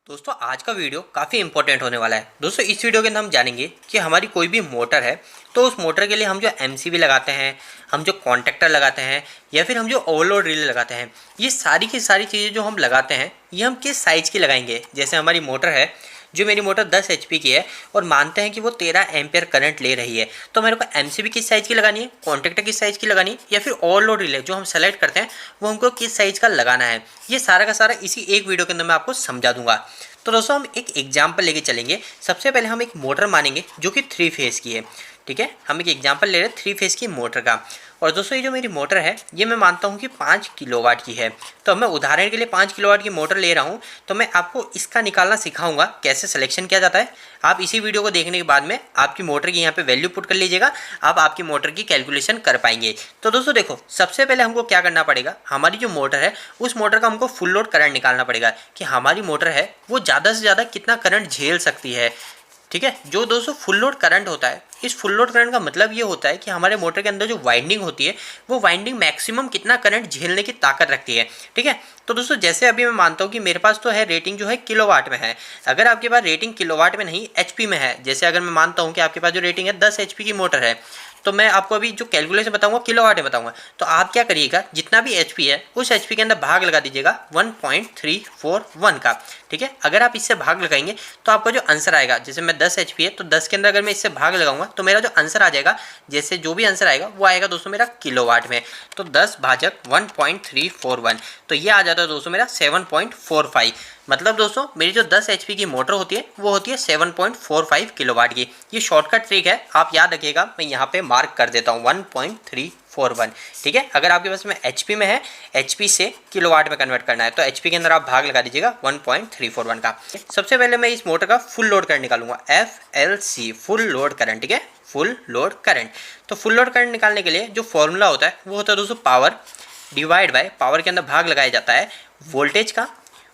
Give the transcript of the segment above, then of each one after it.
दोस्तों आज का वीडियो काफ़ी इंपॉर्टेंट होने वाला है। दोस्तों इस वीडियो के अंदर हम जानेंगे कि हमारी कोई भी मोटर है तो उस मोटर के लिए हम जो एमसीबी लगाते हैं, हम जो कॉन्टैक्टर लगाते हैं या फिर हम जो ओवरलोड रिले लगाते हैं, ये सारी की सारी चीज़ें जो हम लगाते हैं ये हम किस साइज़ की लगाएंगे। जैसे हमारी मोटर है, जो मेरी मोटर 10 एचपी की है और मानते हैं कि वो 13 एम्पियर करंट ले रही है, तो मेरे को एमसीबी किस साइज़ की लगानी है, कॉन्टैक्टर किस साइज़ की लगानी है या फिर ओवरलोड रिले जो हम सेलेक्ट करते हैं वो हमको किस साइज़ का लगाना है, ये सारा का सारा इसी एक वीडियो के अंदर मैं आपको समझा दूंगा। तो दोस्तों हम एक एग्जाम्पल लेके चलेंगे। सबसे पहले हम एक मोटर मानेंगे जो कि 3 फेज़ की है। ठीक है, हम एक एग्जाम्पल ले रहे हैं 3 फेज़ की मोटर का। और दोस्तों ये जो मेरी मोटर है ये मैं मानता हूँ कि 5 किलोवाट की है। तो मैं उदाहरण के लिए 5 किलोवाट की मोटर ले रहा हूँ, तो मैं आपको इसका निकालना सिखाऊंगा कैसे सिलेक्शन किया जाता है। आप इसी वीडियो को देखने के बाद में आपकी मोटर की यहाँ पे वैल्यू पुट कर लीजिएगा, आप आपकी मोटर की कैलकुलेशन कर पाएंगे। तो दोस्तों देखो, सबसे पहले हमको क्या करना पड़ेगा, हमारी जो मोटर है उस मोटर का हमको फुल लोड करंट निकालना पड़ेगा कि हमारी मोटर है वो ज़्यादा से ज़्यादा कितना करंट झेल सकती है। ठीक है, जो दोस्तों फुल लोड करंट होता है, इस फुल लोड करंट का मतलब ये होता है कि हमारे मोटर के अंदर जो वाइंडिंग होती है वो वाइंडिंग मैक्सिमम कितना करंट झेलने की ताकत रखती है। ठीक है, तो दोस्तों जैसे अभी मैं मानता हूँ कि मेरे पास तो है रेटिंग जो है किलोवाट में है। अगर आपके पास रेटिंग किलोवाट में नहीं एचपी में है, जैसे अगर मैं मानता हूँ कि आपके पास जो रेटिंग है 10 एचपी की मोटर है, तो मैं आपको अभी जो कैलकुलेशन बताऊंगा किलोवाट में बताऊंगा। तो आप क्या करिएगा, जितना भी एचपी है उस एचपी के अंदर भाग लगा दीजिएगा 1.341 का। ठीक है, अगर आप इससे भाग लगाएंगे तो आपका जो आंसर आएगा, जैसे मैं 10 एचपी है तो 10 के अंदर अगर मैं इससे भाग लगाऊंगा तो मेरा जो आंसर आ जाएगा, जैसे जो भी आंसर आएगा वो आएगा दोस्तों मेरा किलोवाट में। तो 10 भाजक 1.341, तो ये आ जाता है दोस्तों मेरा 7.45। मतलब दोस्तों मेरी जो 10 एचपी की मोटर होती है वो होती है 7.45 किलोवाट की। ये शॉर्टकट ट्रिक है, आप याद रखिएगा। मैं यहाँ पे मार्क कर देता हूँ 1.341। ठीक है, अगर आपके पास में एचपी में है, एचपी से किलोवाट में कन्वर्ट करना है तो एचपी के अंदर आप भाग लगा दीजिएगा 1.341 का। सबसे पहले मैं इस मोटर का फुल लोड करंट निकालूंगा, FLC फुल लोड करंट। ठीक है, फुल लोड करंट। तो फुल लोड करंट निकालने के लिए जो फॉर्मूला होता है वो होता है दोस्तों पावर डिवाइड बाय, पावर के अंदर भाग लगाया जाता है वोल्टेज का,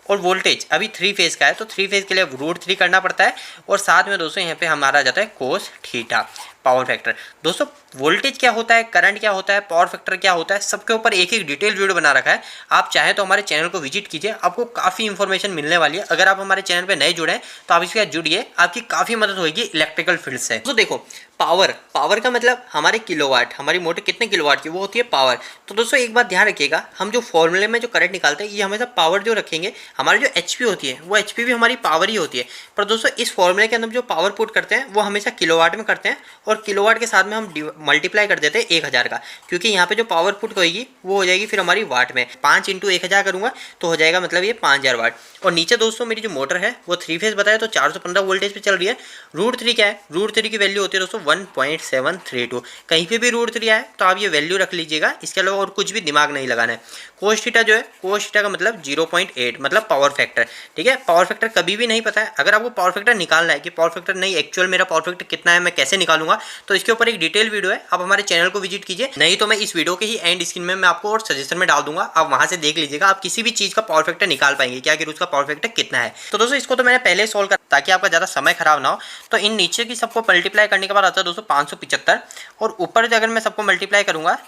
और वोल्टेज अभी 3 फेज़ का है तो 3 फेज़ के लिए √3 करना पड़ता है, और साथ में दोस्तों यहाँ पे हमारा आ जाता है कोस थीटा पावर फैक्टर। दोस्तों वोल्टेज क्या होता है, करंट क्या होता है, पावर फैक्टर क्या होता है, सबके ऊपर एक एक डिटेल वीडियो बना रखा है। आप चाहे तो हमारे चैनल को विजिट कीजिए, आपको काफ़ी इंफॉर्मेशन मिलने वाली है। अगर आप हमारे चैनल पर नए जुड़े हैं तो आप इसके साथ जुड़िए, आपकी काफ़ी मदद होगी इलेक्ट्रिकल फील्ड से। तो देखो पावर का मतलब हमारे किलोवाट, हमारी मोटर कितने किलोवाट की वो होती है पावर। तो दोस्तों एक बात ध्यान रखिएगा, हम जो फॉर्मूले में जो करंट निकालते हैं ये हमेशा पावर जो रखेंगे, हमारी जो एचपी होती है वो एचपी भी हमारी पावर ही होती है। पर दोस्तों इस फॉर्मूले के अंदर जो पावर पुट करते हैं वो हमेशा किलोवाट में करते हैं, और किलोवाट के साथ में हम मल्टीप्लाई कर देते हैं 1000 का, क्योंकि यहाँ पे जो पावर पुट होगी वो हो जाएगी फिर हमारी वाट में। 5 × 1000 करूँगा तो हो जाएगा मतलब ये 5000 वाट। और नीचे दोस्तों मेरी जो मोटर है वो 3 फेज़ बताया तो 415 वोल्टेज पे चल रही है। √3 क्या है, √3 की वैल्यू होती है दोस्तों 1.732। कहीं पे भी √3 आए तो आप ये वैल्यू रख लीजिएगा, इसके अलावा और कुछ भी दिमाग नहीं लगाना है। कोस थीटा जो है, कोस थीटा का मतलब 0.8 मतलब पावर फैक्टर। ठीक है, पावर फैक्टर कभी भी नहीं पता है, अगर आपको पावर फैक्टर निकालना है कि पावर फैक्टर नहीं एक्चुअल मेरा पावर फैक्टर कितना है मैं कैसे निकालूंगा, तो इसके ऊपर एक डिटेल वीडियो है, आप हमारे चैनल को विजिट कीजिए। नहीं तो मैं इस वीडियो के ही एंड स्क्रीन में मैं आपको और सजेशन में डाल दूंगा, आप वहां से देख लीजिएगा, आप किसी भी चीज का पावर फैक्टर निकाल पाएंगे क्या कि उसका पावर फैक्टर कितना है। तो दोस्तों इसको तो मैंने पहले सॉल्व कर ताकि आपका ज़्यादा समय खराब ना हो। तो इन नीचे की सबको मल्टीप्लाई करने के बाद आता है दोस्तों 575, और ऊपर अगर मैं सबको मल्टीप्लाई करूंगा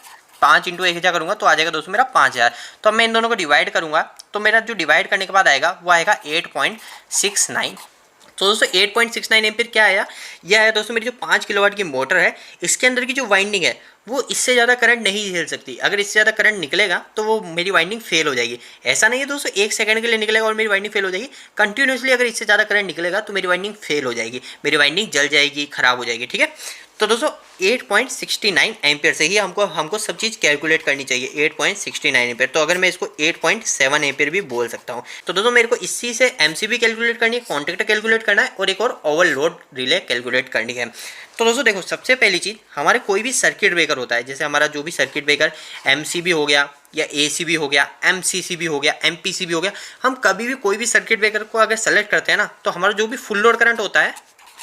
5 × 1000 करूंगा तो आ जाएगा दोस्तों मेरा 5000। तो अब मैं इन दोनों को डिवाइड करूंगा तो मेरा जो डिवाइड करने के बाद आएगा वो आएगा 8.69। तो दोस्तों 8.69 एम्पीयर क्या आया, यह आया दोस्तों मेरी जो 5 किलोवाट की मोटर है इसके अंदर की जो वाइंडिंग है वो इससे ज़्यादा करंट नहीं झेल सकती। अगर इससे ज़्यादा करंट निकलेगा तो वो मेरी वाइंडिंग फेल हो जाएगी। ऐसा नहीं है दोस्तों 1 सेकंड के लिए निकलेगा और मेरी वाइंडिंग फेल हो जाएगी, कंटिन्यूसली अगर इससे ज़्यादा करंट निकलेगा तो मेरी वाइंडिंग फेल हो जाएगी, मेरी वाइंडिंग जल जाएगी, खराब हो जाएगी। ठीक है, तो दोस्तों 8.69 एम्पियर से ही हमको सब चीज़ कैलकुलेट करनी चाहिए, 8.69 एम्पियर। तो अगर मैं इसको 8.7 एम्पियर भी बोल सकता हूँ। तो दोस्तों मेरे को इसी से एमसीबी कैलकुलेट करनी है, कॉन्टैक्टर कैलकुलेट करना है, और एक और ओवरलोड रिले कैलकुलेट करनी है। तो दोस्तों देखो, सबसे पहली चीज़ हमारे कोई भी सर्किट ब्रेकर होता है, जैसे हमारा जो भी सर्किट ब्रेकर एमसीबी हो गया या एसीबी हो गया, एमसीसीबी हो गया, एमपीसीबी हो गया, हम कभी भी कोई भी सर्किट ब्रेकर को अगर सेलेक्ट करते हैं ना तो हमारा जो भी फुल लोड करंट होता है,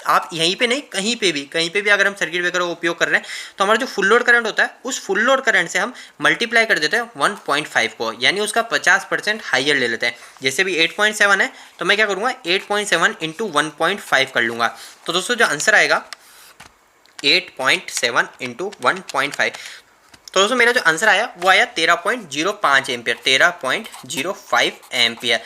आप यहीं पे नहीं कहीं पे भी अगर हम सर्किट ब्रेकर का उपयोग कर रहे हैं तो हमारा जो फुल लोड करंट होता है उस फुल लोड करंट से हम मल्टीप्लाई कर देते हैं 1.5 को, यानी उसका 50% हाइयर ले लेते हैं। जैसे भी 8.7 है तो मैं क्या करूँगा 8.7 × 1.5 कर लूँगा। तो दोस्तों जो आंसर आएगा 8.7 × 1.5, तो दोस्तों मेरा जो आंसर आया वो आया 13.05 एम्पियर, 13.05 एम्पियर।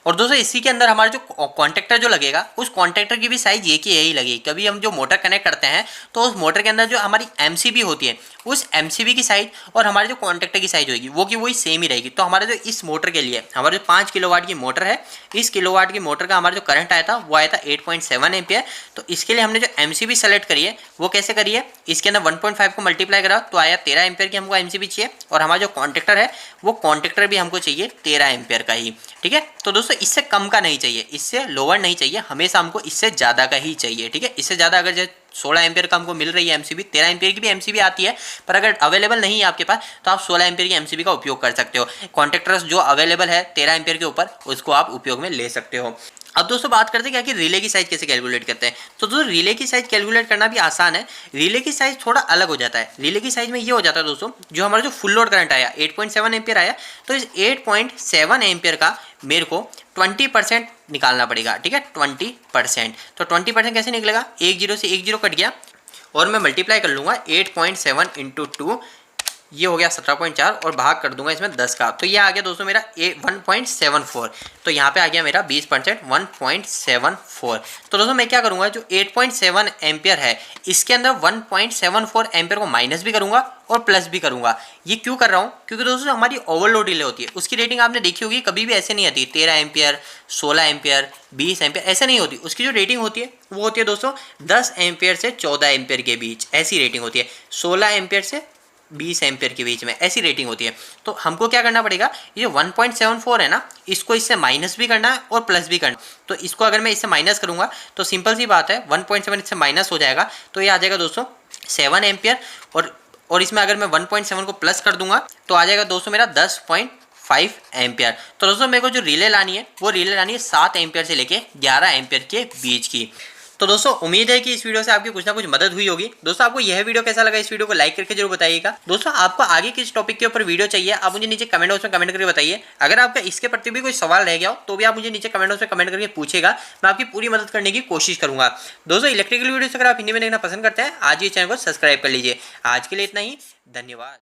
और दोस्तों इसी के अंदर हमारा जो कॉन्टेक्टर जो लगेगा उस कॉन्टेक्टर की भी साइज एक ही यही लगेगी। कभी हम जो मोटर कनेक्ट करते हैं तो उस मोटर के अंदर जो हमारी एमसीबी होती है उस एमसीबी की साइज और हमारे जो कॉन्टेक्टर की साइज होगी वो की वही सेम ही रहेगी। तो हमारा जो इस मोटर के लिए हमारा जो 5 किलोवाट की मोटर है, इस किलोवाट की मोटर का हमारा जो करंट आया था वो आया था 8.7 एम्पियर। तो इसके लिए हमने जो एमसीबी सेलेक्ट करी है वो कैसे करी है, इसके अंदर 1.5 को मल्टीप्लाई करा तो आया 13 एम्पियर की हमको एमसीबी चाहिए। और हमारा जो कॉन्टेक्टर है वो कॉन्टेक्टर भी हमको चाहिए 13 एम्पियर का ही। ठीक है, तो दोस्तों इससे कम का नहीं चाहिए, इससे लोअर नहीं चाहिए, हमेशा हमको इससे ज़्यादा का ही चाहिए। ठीक है, इससे ज़्यादा अगर 16 एम्पियर का हमको मिल रही है एमसीबी, 13 एम्पियर की भी एमसीबी आती है, पर अगर अवेलेबल नहीं है आपके पास तो आप 16 एम्पियर की एमसीबी का उपयोग कर सकते हो। कॉन्टेक्टर्स जो अवेलेबल है 13 एम्पियर के ऊपर उसको आप उपयोग में ले सकते हो। अब दोस्तों बात करते हैं क्या कि रिले की साइज कैसे कैलकुलेट करते हैं। तो दोस्तों रिले की साइज कैलकुलेट करना भी आसान है। रिले की साइज थोड़ा अलग हो जाता है। रिले की साइज में ये हो जाता है दोस्तों, जो हमारा जो फुल लोड करंट आया 8.7 एम्पियर आया, तो इस 8.7 एम्पियर का मेरे को 20% निकालना पड़ेगा। ठीक है, 20%। तो 20% कैसे निकलेगा, 1 0 से 1 0 कट गया और मैं मल्टीप्लाई कर लूँगा 8.7 इंटू 2, ये हो गया 17.4 और भाग कर दूंगा इसमें 10 का, तो ये आ गया दोस्तों मेरा 1.74। तो यहाँ पे आ गया मेरा 20% 1.74। तो दोस्तों मैं क्या करूँगा, जो 8.7 एम्पियर है इसके अंदर 1.74 एम्पियर को माइनस भी करूँगा और प्लस भी करूँगा। ये क्यों कर रहा हूँ, क्योंकि दोस्तों हमारी ओवरलोड रिले होती है उसकी रेटिंग आपने देखी होगी, कभी भी ऐसे नहीं आती 13 एम्पियर 16 एम्पियर 20 एम्पियर ऐसे नहीं होती। उसकी जो रेटिंग होती है वो होती है दोस्तों 10 एम्पियर से 14 एम्पियर के बीच, ऐसी रेटिंग होती है। 16 एम्पियर से 20 एम्पियर के बीच में ऐसी रेटिंग होती है। तो हमको क्या करना पड़ेगा, ये 1.74 है ना, इसको इससे माइनस भी करना है और प्लस भी करना है। तो इसको अगर मैं इससे माइनस करूंगा तो सिंपल सी बात है 1.7 इससे माइनस हो जाएगा, तो ये आ जाएगा दोस्तों 7 एम्पियर। और इसमें अगर मैं 1.7 को प्लस कर दूंगा तो आ जाएगा दोस्तों मेरा 10.5 एम्पियर। तो दोस्तों मेरे को जो रिले लानी है वो रिले लानी है 7 एम्पियर से लेके 11 एम्पियर के बीच की। तो दोस्तों उम्मीद है कि इस वीडियो से आपकी कुछ ना कुछ मदद हुई होगी। दोस्तों आपको यह वीडियो कैसा लगा, इस वीडियो को लाइक करके जरूर बताइएगा। दोस्तों आपको आगे किस टॉपिक के ऊपर वीडियो चाहिए आप मुझे नीचे कमेंट बॉक्स में कमेंट करके बताइए। अगर आपका इसके प्रति भी कोई सवाल रह गया हो तो भी आप मुझे नीचे कमेंट बॉक्स में कमेंट करके पूछेगा, मैं आपकी पूरी मदद करने की कोशिश करूंगा। दोस्तों इलेक्ट्रिकल वीडियोस अगर आप हिंदी में देखना पसंद करते हैं आज ये चैनल को सब्सक्राइब कर लीजिए। आज के लिए इतना ही, धन्यवाद।